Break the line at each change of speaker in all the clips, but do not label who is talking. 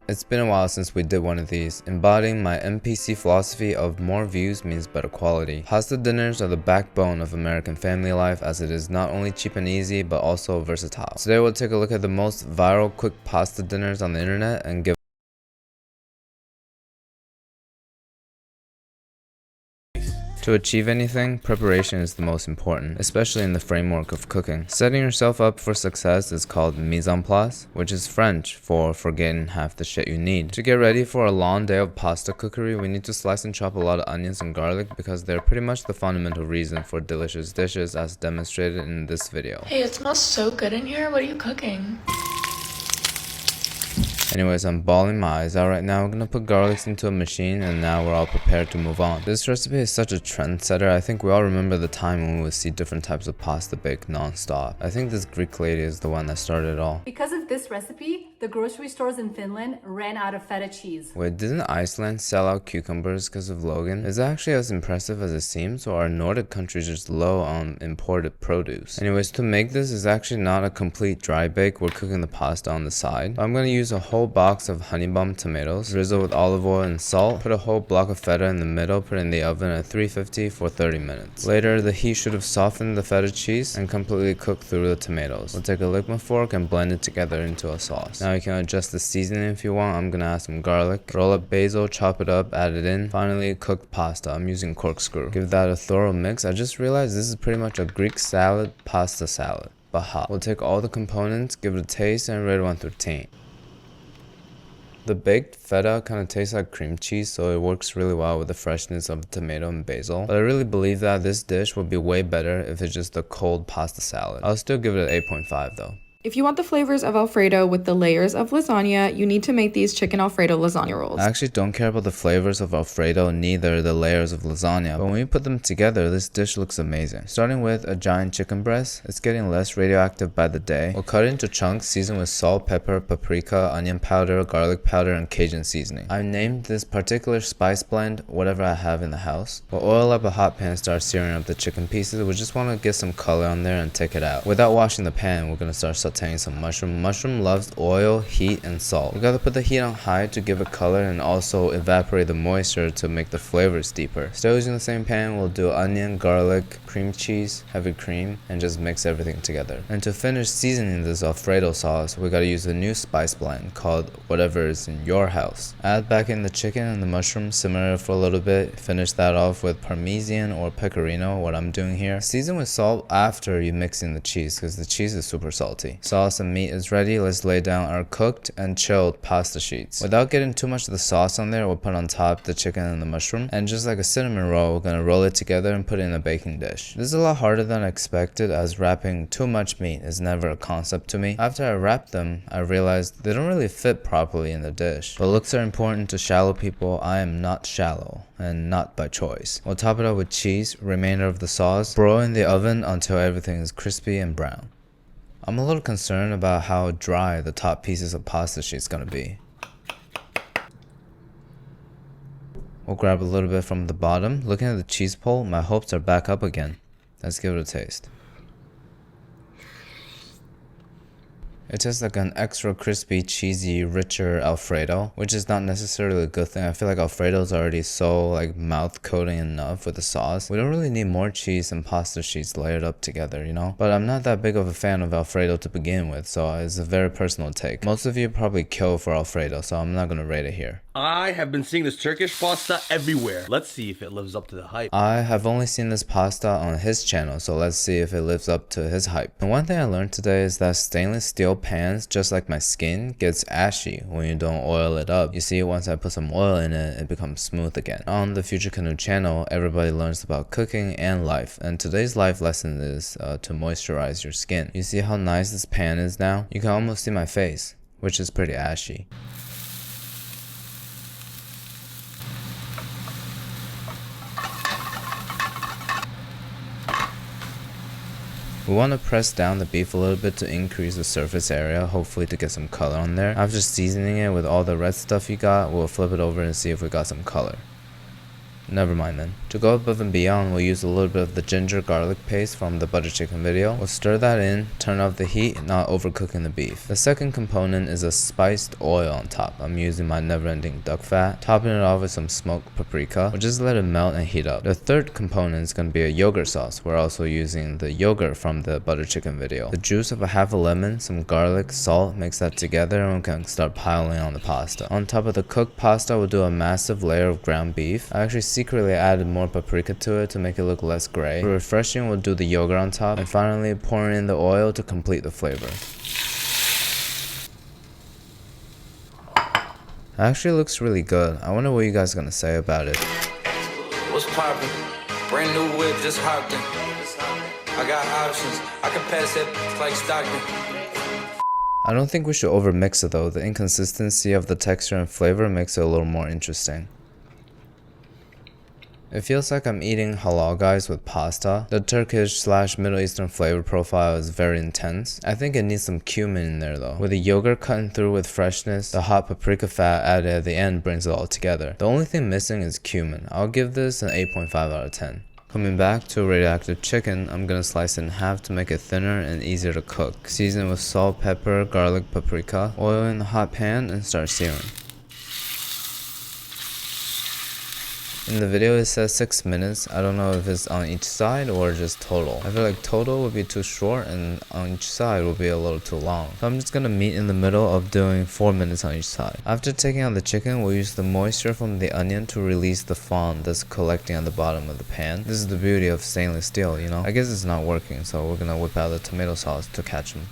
It's been a while since we did one of these, embodying my MPC philosophy of more views means better quality. Pasta dinners are the backbone of American family life, as it is not only cheap and easy but also versatile. Today we'll take a look at the most viral quick pasta dinners on the internet and give To achieve anything, preparation is the most important, especially in the framework of cooking. Setting yourself up for success is called mise en place, which is French for forgetting half the shit you need. To get ready for a long day of pasta cookery, we need to slice and chop a lot of onions and garlic because they're pretty much the fundamental reason for delicious dishes as demonstrated in this video.
Hey, it smells so good in here. What are you cooking?
Anyways, I'm bawling my eyes out right now. We're gonna put garlics into a machine and now we're all prepared to move on. This recipe is such a trendsetter. I think we all remember the time when we would see different types of pasta baked non-stop. I think this Greek lady is the one that started it all.
Because of this recipe, the grocery stores in Finland ran out of feta cheese.
Wait, didn't Iceland sell out cucumbers because of Logan? Is that actually as impressive as it seems, or are Nordic countries just low on imported produce? Anyways, to make this is actually not a complete dry bake. We're cooking the pasta on the side. I'm gonna use a whole box of honey bomb tomatoes, drizzle with olive oil and salt, put a whole block of feta in the middle, put it in the oven at 350 for 30 minutes. Later, the heat should have softened the feta cheese and completely cooked through the tomatoes. We'll take a liquid fork and blend it together into a sauce. Now you can adjust the seasoning if you want. I'm gonna add some garlic, roll up basil, chop it up, add it in. Finally, cooked pasta. I'm using corkscrew. Give that a thorough mix. I just realized this is pretty much a Greek salad, pasta salad, but hot. We'll take all the components, give it a taste, and rate 1 through 10. The baked feta kind of tastes like cream cheese, so it works really well with the freshness of the tomato and basil. But I really believe that this dish would be way better if it's just a cold pasta salad. I'll still give it an 8.5 though.
If you want the flavors of Alfredo with the layers of lasagna, you need to make these chicken Alfredo lasagna rolls.
I actually don't care about the flavors of Alfredo, neither the layers of lasagna, but when we put them together, this dish looks amazing. Starting with a giant chicken breast, it's getting less radioactive by the day. We'll cut it into chunks, seasoned with salt, pepper, paprika, onion powder, garlic powder, and Cajun seasoning. I named this particular spice blend whatever I have in the house. We'll oil up a hot pan and start searing up the chicken pieces. We just want to get some color on there and take it out. Without washing the pan, we're going to start sauteing some mushroom. Mushroom loves oil, heat, and salt. We gotta put the heat on high to give it color and also evaporate the moisture to make the flavors deeper. Still using the same pan, we'll do onion, garlic, cream cheese, heavy cream, and just mix everything together. And to finish seasoning this Alfredo sauce, we gotta use a new spice blend called whatever is in your house. Add back in the chicken and the mushroom, simmer it for a little bit, finish that off with Parmesan or Pecorino, what I'm doing here. Season with salt after you mix in the cheese because the cheese is super salty. Sauce and meat is ready. Let's lay down our cooked and chilled pasta sheets. Without getting too much of the sauce on there, we'll put on top the chicken and the mushroom. And just like a cinnamon roll, we're gonna roll it together and put it in a baking dish. This is a lot harder than I expected, as wrapping too much meat is never a concept to me. After I wrapped them, I realized they don't really fit properly in the dish. But looks are important to shallow people. I am not shallow, and not by choice. We'll top it up with cheese, remainder of the sauce, broil in the oven until everything is crispy and brown. I'm a little concerned about how dry the top pieces of pasta sheet's gonna be. We'll grab a little bit from the bottom. Looking at the cheese pole, my hopes are back up again. Let's give it a taste. It tastes like an extra crispy, cheesy, richer Alfredo, which is not necessarily a good thing. I feel like Alfredo's already so like mouth coating enough with the sauce. We don't really need more cheese and pasta sheets layered up together, you know? But I'm not that big of a fan of Alfredo to begin with, so it's a very personal take. Most of you probably kill for Alfredo, so I'm not gonna rate it here.
I have been seeing this Turkish pasta everywhere. Let's see if it lives up to the hype.
I have only seen this pasta on his channel, so let's see if it lives up to his hype. And one thing I learned today is that stainless steel pans, just like my skin, gets ashy when you don't oil it up. You see, once I put some oil in it, it becomes smooth again. On the FutureCanoe channel, everybody learns about cooking and life, and today's life lesson is to moisturize your skin. You see how nice this pan is now? You can almost see my face, which is pretty ashy. We want to press down the beef a little bit to increase the surface area, hopefully to get some color on there. After seasoning it with all the red stuff you got, we'll flip it over and see if we got some color. Never mind then. To go above and beyond, we'll use a little bit of the ginger garlic paste from the butter chicken video. We'll stir that in, turn off the heat, not overcooking the beef. The second component is a spiced oil on top. I'm using my never-ending duck fat, topping it off with some smoked paprika. We'll just let it melt and heat up. The third component is going to be a yogurt sauce. We're also using the yogurt from the butter chicken video. The juice of a half a lemon, some garlic, salt, mix that together and we can start piling on the pasta. On top of the cooked pasta, we'll do a massive layer of ground beef. I actually secretly added more paprika to it to make it look less gray. For refreshing, we'll do the yogurt on top, and finally pouring in the oil to complete the flavor. It actually looks really good. I wonder what you guys are gonna say about it.
What's poppin'? Brand new whip, just hopped in. I got options. I can pass that like Stockton.
I don't think we should overmix it though. The inconsistency of the texture and flavor makes it a little more interesting. It feels like I'm eating halal guys with pasta. The Turkish/Middle Eastern flavor profile is very intense. I think it needs some cumin in there though. With the yogurt cutting through with freshness, the hot paprika fat added at the end brings it all together. The only thing missing is cumin. I'll give this an 8.5 out of 10. Coming back to radioactive chicken, I'm gonna slice it in half to make it thinner and easier to cook. Season with salt, pepper, garlic, paprika. Oil in the hot pan and start searing. In the video it says 6 minutes. I don't know if it's on each side or just total. I feel like total would be too short and on each side would be a little too long. So I'm just gonna meet in the middle of doing 4 minutes on each side. After taking out the chicken, we'll use the moisture from the onion to release the fond that's collecting on the bottom of the pan. This is the beauty of stainless steel, you know? I guess it's not working, so we're gonna whip out the tomato sauce to catch them.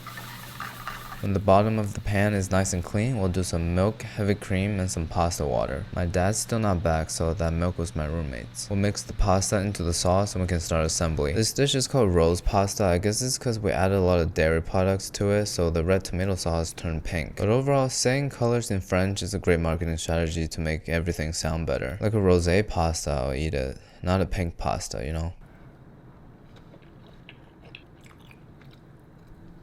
When the bottom of the pan is nice and clean, we'll do some milk, heavy cream, and some pasta water. My dad's still not back, so that milk was my roommate's. We'll mix the pasta into the sauce and we can start assembly. This dish is called rose pasta. I guess it's because we added a lot of dairy products to it, so the red tomato sauce turned pink. But overall, saying colors in French is a great marketing strategy to make everything sound better. Like a rosé pasta, I'll eat it. Not a pink pasta, you know?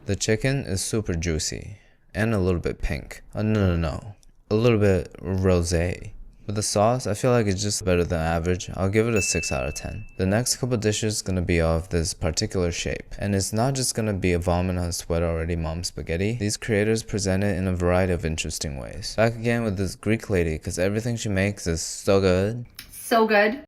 The chicken is super juicy and a little bit pink. No. A little bit rosé. With the sauce, I feel like it's just better than average. I'll give it a 6 out of 10. The next couple dishes is gonna be of this particular shape. And it's not just gonna be a vomit on sweat already mom spaghetti. These creators present it in a variety of interesting ways. Back again with this Greek lady, because everything she makes is so good.
So good.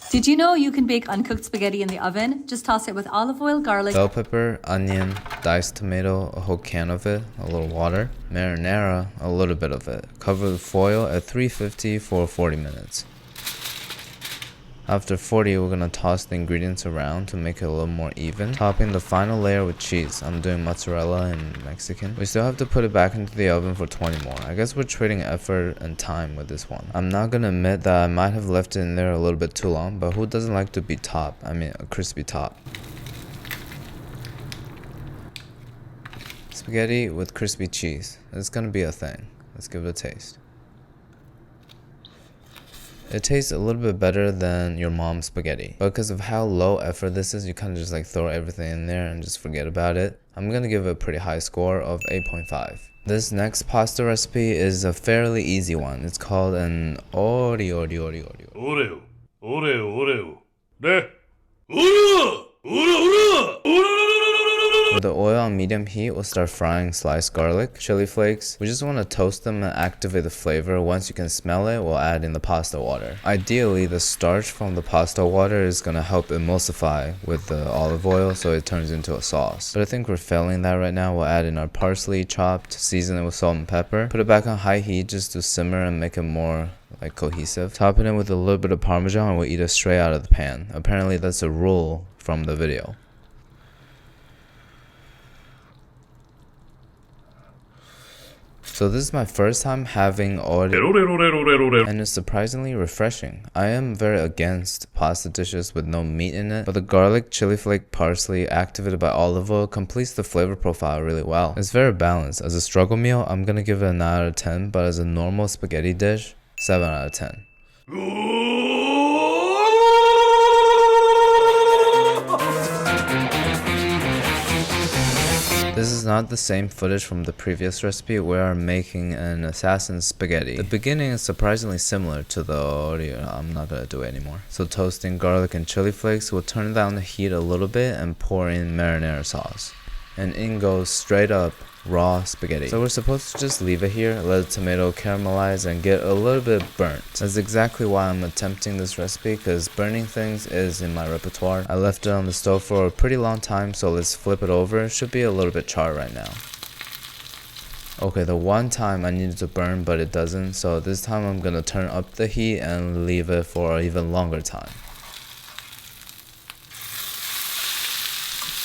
Did you know you can bake uncooked spaghetti in the oven? Just toss it with olive oil, garlic,
Bell pepper, onion, diced tomato, a whole can of it, a little water, marinara, a little bit of it. Cover with foil at 350 for 40 minutes. After 40, we're gonna toss the ingredients around to make it a little more even. Topping the final layer with cheese. I'm doing mozzarella and Mexican. We still have to put it back into the oven for 20 more. I guess we're trading effort and time with this one. I'm not gonna admit that I might have left it in there a little bit too long, but who doesn't like to be a crispy top? Spaghetti with crispy cheese. It's gonna be a thing. Let's give it a taste. It tastes a little bit better than your mom's spaghetti. But because of how low effort this is, you kind of just like throw everything in there and just forget about it. I'm gonna give it a pretty high score of 8.5. This next pasta recipe is a fairly easy one. It's called an Oreo. With the oil on medium heat, we'll start frying sliced garlic, chili flakes. We just want to toast them and activate the flavor. Once you can smell it, we'll add in the pasta water. Ideally, the starch from the pasta water is going to help emulsify with the olive oil so it turns into a sauce. But I think we're failing that right now. We'll add in our parsley chopped, season it with salt and pepper. Put it back on high heat just to simmer and make it more like cohesive. Topping it with a little bit of parmesan and we'll eat it straight out of the pan. Apparently that's a rule from the video. So this is my first time having Oreo, and it's surprisingly refreshing. I am very against pasta dishes with no meat in it, but the garlic, chili flake, parsley, activated by olive oil, completes the flavor profile really well. It's very balanced. As a struggle meal, I'm gonna give it a 9 out of 10, but as a normal spaghetti dish, 7 out of 10. This is not the same footage from the previous recipe where I'm making an assassin spaghetti. The beginning is surprisingly similar to the audio. I'm not gonna do it anymore. So toasting garlic and chili flakes, we'll turn down the heat a little bit and pour in marinara sauce. And in goes straight up raw spaghetti. So we're supposed to just leave it here, let the tomato caramelize and get a little bit burnt. That's exactly why I'm attempting this recipe, because burning things is in my repertoire. I left it on the stove for a pretty long time, so let's flip it over. It should be a little bit charred right now. Okay, the one time I needed to burn but it doesn't, so this time I'm gonna turn up the heat and leave it for an even longer time.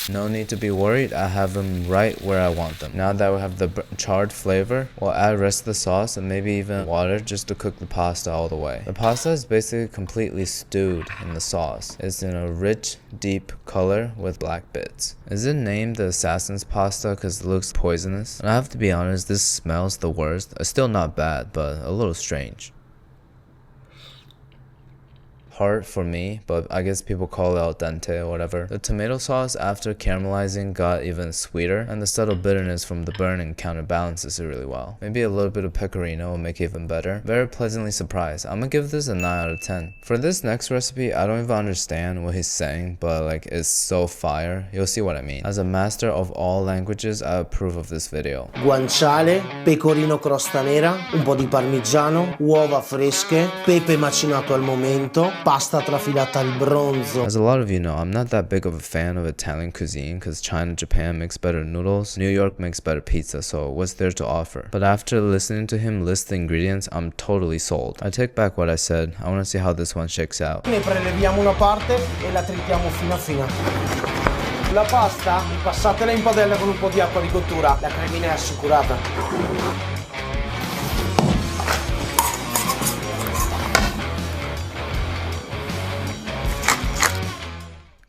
No need to be worried, I have them right where I want them. Now that we have the charred flavor, we'll add rest of the sauce and maybe even water just to cook the pasta all the way. The pasta is basically completely stewed in the sauce. It's in a rich, deep color with black bits. Is it named the assassin's pasta because it looks poisonous? And I have to be honest, this smells the worst. It's still not bad, but a little strange. Hard for me, but I guess people call it al dente or whatever. The tomato sauce after caramelizing got even sweeter, and the subtle bitterness from the burning counterbalances it really well. Maybe a little bit of pecorino will make it even better. Very pleasantly surprised. I'm gonna give this a 9 out of 10. For this next recipe, I don't even understand what he's saying, but like it's so fire. You'll see what I mean. As a master of all languages, I approve of this video.
Guanciale, pecorino crosta nera, un po' di parmigiano, uova fresche, pepe macinato al momento, pasta trafilata al bronzo.
As a lot of you know, I'm not that big of a fan of Italian cuisine because China, Japan makes better noodles, New York makes better pizza, so what's there to offer? But after listening to him list the ingredients, I'm totally sold. I take back what I said. I want to see how this one shakes out.
Ne preleviamo una parte e la tritiamo fino a fine. La pasta passatela in padella con un po' di acqua di cottura. La cremina è assicurata.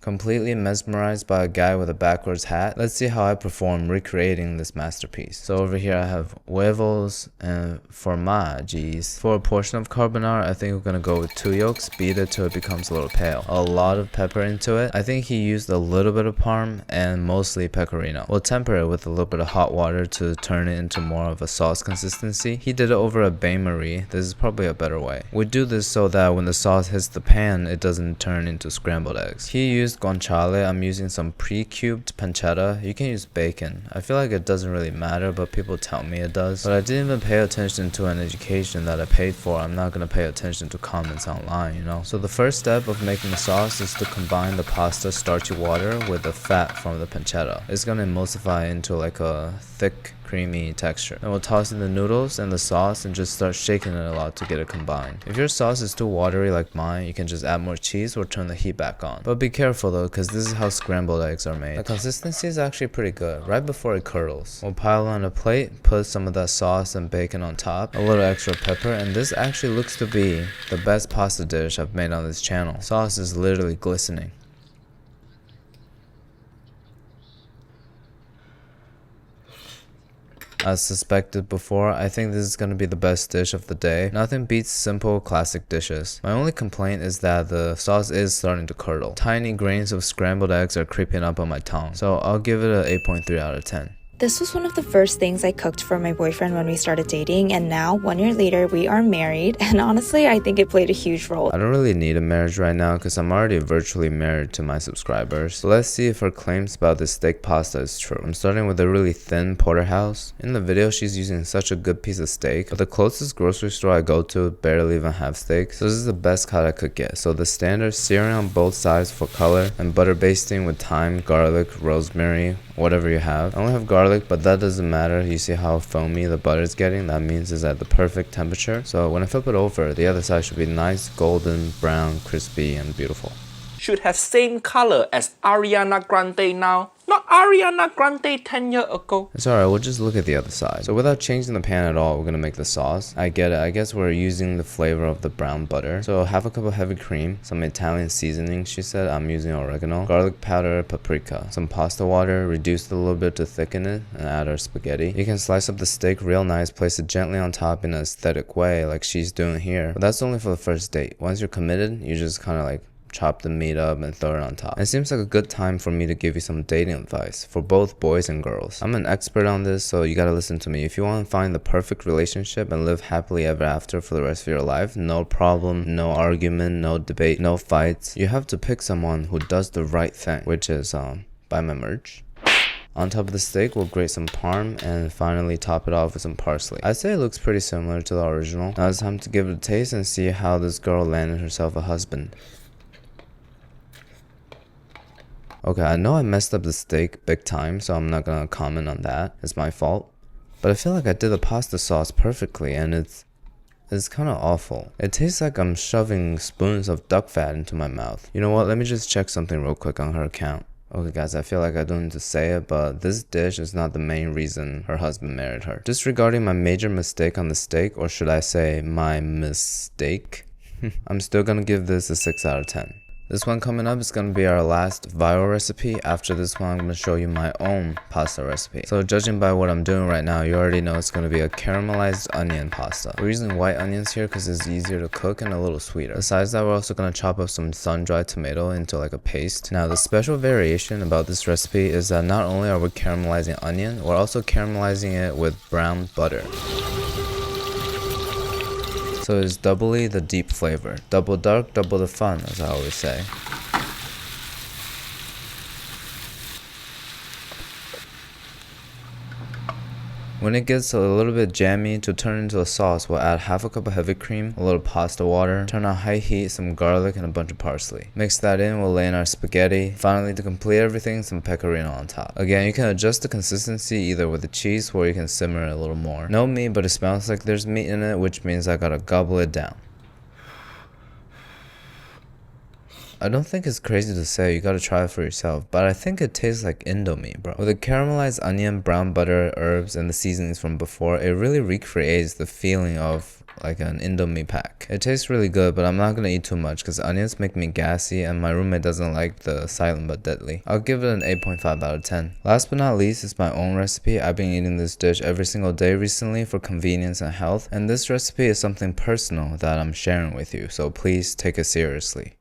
Completely mesmerized by a guy with a backwards hat. Let's see how I perform recreating this masterpiece. So over here I have huevos and formaggis. For a portion of carbonara, I think we're gonna go with 2 yolks, beat it till it becomes a little pale. A lot of pepper into it. I think he used a little bit of parm and mostly pecorino. We'll temper it with a little bit of hot water to turn it into more of a sauce consistency. He did it over a bain-marie. This is probably a better way. We do this so that when the sauce hits the pan, it doesn't turn into scrambled eggs. He used guanciale. I'm using some pre-cubed pancetta. You can use bacon. I feel like it doesn't really matter, but people tell me it does. But I didn't even pay attention to an education that I paid for. I'm not gonna pay attention to comments online, you know. So the first step of making the sauce is to combine the pasta starchy water with the fat from the pancetta. It's gonna emulsify into like a thick, creamy texture. Then we'll toss in the noodles and the sauce and just start shaking it a lot to get it combined. If your sauce is too watery like mine, you can just add more cheese or turn the heat back on. But be careful though, because this is how scrambled eggs are made. The consistency is actually pretty good, right before it curdles. We'll pile on a plate, put some of that sauce and bacon on top, a little extra pepper, and this actually looks to be the best pasta dish I've made on this channel. Sauce is literally glistening. As suspected before, I think this is going to be the best dish of the day. Nothing beats simple classic dishes. My only complaint is that the sauce is starting to curdle. Tiny grains of scrambled eggs are creeping up on my tongue, so I'll give it a 8.3 out of 10.
This was one of the first things I cooked for my boyfriend when we started dating, and now, 1 year later, we are married, and honestly, I think it played a huge role.
I don't really need a marriage right now because I'm already virtually married to my subscribers. So let's see if her claims about this steak pasta is true. I'm starting with a really thin porterhouse. In the video, she's using such a good piece of steak, but the closest grocery store I go to barely even have steak. So this is the best cut I could get. So the standard searing on both sides for color and butter basting with thyme, garlic, rosemary, whatever you have. I only have garlic, but that doesn't matter. You see how foamy the butter is getting? That means it's at the perfect temperature. So when I flip it over, the other side should be nice, golden, brown, crispy, and beautiful.
Should have same color as Ariana Grande now. Not Ariana Grande 10 years ago.
It's alright, we'll just look at the other side. So without changing the pan at all, we're gonna make the sauce. I get it. I guess we're using the flavor of the brown butter. So half a cup of heavy cream, some Italian seasoning, she said. I'm using oregano, garlic powder, paprika, some pasta water, reduce it a little bit to thicken it, and add our spaghetti. You can slice up the steak real nice, place it gently on top in an aesthetic way like she's doing here. But that's only for the first date. Once you're committed, you just kind of like chop the meat up and throw it on top. It seems like a good time for me to give you some dating advice for both boys and girls. I'm an expert on this, so you gotta listen to me. If you want to find the perfect relationship and live happily ever after for the rest of your life, no problem, no argument, no debate, no fights, you have to pick someone who does the right thing, which is buy my merch. On top of the steak, we'll grate some parm and finally top it off with some parsley. I'd say it looks pretty similar to the original. Now it's time to give it a taste and see how this girl landed herself a husband. Okay, I know I messed up the steak big time, so I'm not gonna comment on that. It's my fault. But I feel like I did the pasta sauce perfectly and it's kind of awful. It tastes like I'm shoving spoons of duck fat into my mouth. You know what, let me just check something real quick on her account. Okay guys, I feel like I don't need to say it, but this dish is not the main reason her husband married her. Disregarding my major mistake on the steak, or should I say my mistake, I'm still gonna give this a 6 out of 10. This one coming up is going to be our last viral recipe. After this one, I'm going to show you my own pasta recipe. So judging by what I'm doing right now, you already know it's going to be a caramelized onion pasta. We're using white onions here because it's easier to cook and a little sweeter. Besides that, we're also going to chop up some sun-dried tomato into like a paste. Now the special variation about this recipe is that not only are we caramelizing onion, we're also caramelizing it with brown butter. So it's doubly the deep flavor. Double dark, double the fun, as I always say. When it gets a little bit jammy, to turn into a sauce, we'll add half a cup of heavy cream, a little pasta water, turn on high heat, some garlic, and a bunch of parsley. Mix that in, we'll lay in our spaghetti. Finally, to complete everything, some pecorino on top. Again, you can adjust the consistency either with the cheese or you can simmer it a little more. No meat, but it smells like there's meat in it, which means I gotta gobble it down. I don't think it's crazy to say, you gotta try it for yourself, but I think it tastes like Indomie, bro. With the caramelized onion, brown butter, herbs, and the seasonings from before, it really recreates the feeling of like an Indomie pack. It tastes really good, but I'm not gonna eat too much because onions make me gassy and my roommate doesn't like the silent but deadly. I'll give it an 8.5 out of 10. Last but not least is my own recipe. I've been eating this dish every single day recently for convenience and health, and this recipe is something personal that I'm sharing with you, so please take it seriously.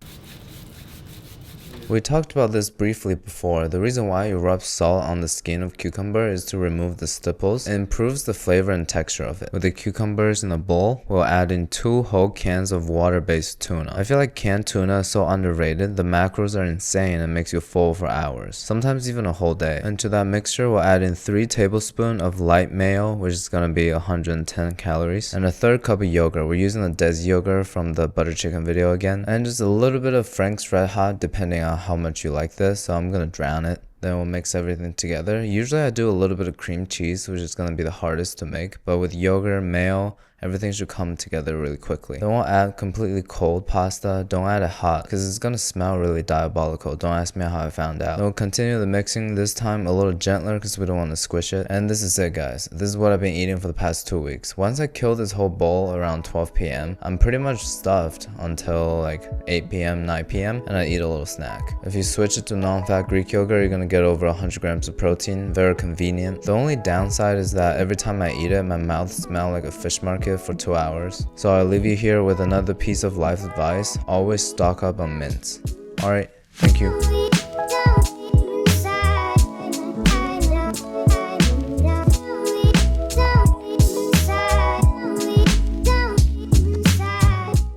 We talked about this briefly before. The reason why you rub salt on the skin of cucumber is to remove the stipples. It improves the flavor and texture of it. With the cucumbers in a bowl, we'll add in 2 whole cans of water-based tuna. I feel like canned tuna is so underrated. The macros are insane and makes you full for hours, sometimes even a whole day. And to that mixture, we'll add in 3 tablespoons of light mayo, which is gonna be 110 calories, and a 1/3 cup of yogurt. We're using the Des yogurt from the butter chicken video again, and just a little bit of Frank's Red Hot depending on how much you like this, so I'm gonna drown it. Then we'll mix everything together. Usually I do a little bit of cream cheese, which is gonna be the hardest to make, but with yogurt, mayo, everything should come together really quickly. Then we'll add completely cold pasta. Don't add it hot because it's gonna smell really diabolical. Don't ask me how I found out. Then we'll continue the mixing, this time a little gentler because we don't want to squish it. And this is it, guys. This is what I've been eating for the past 2 weeks. Once I kill this whole bowl around 12 p.m, I'm pretty much stuffed until like 8 p.m, 9 p.m, and I eat a little snack. If you switch it to non-fat Greek yogurt, you're gonna get over 100 grams of protein. Very convenient. The only downside is that every time I eat it, my mouth smells like a fish market for 2 hours. So I'll leave you here with another piece of life advice. Always stock up on mints. Alright, thank you.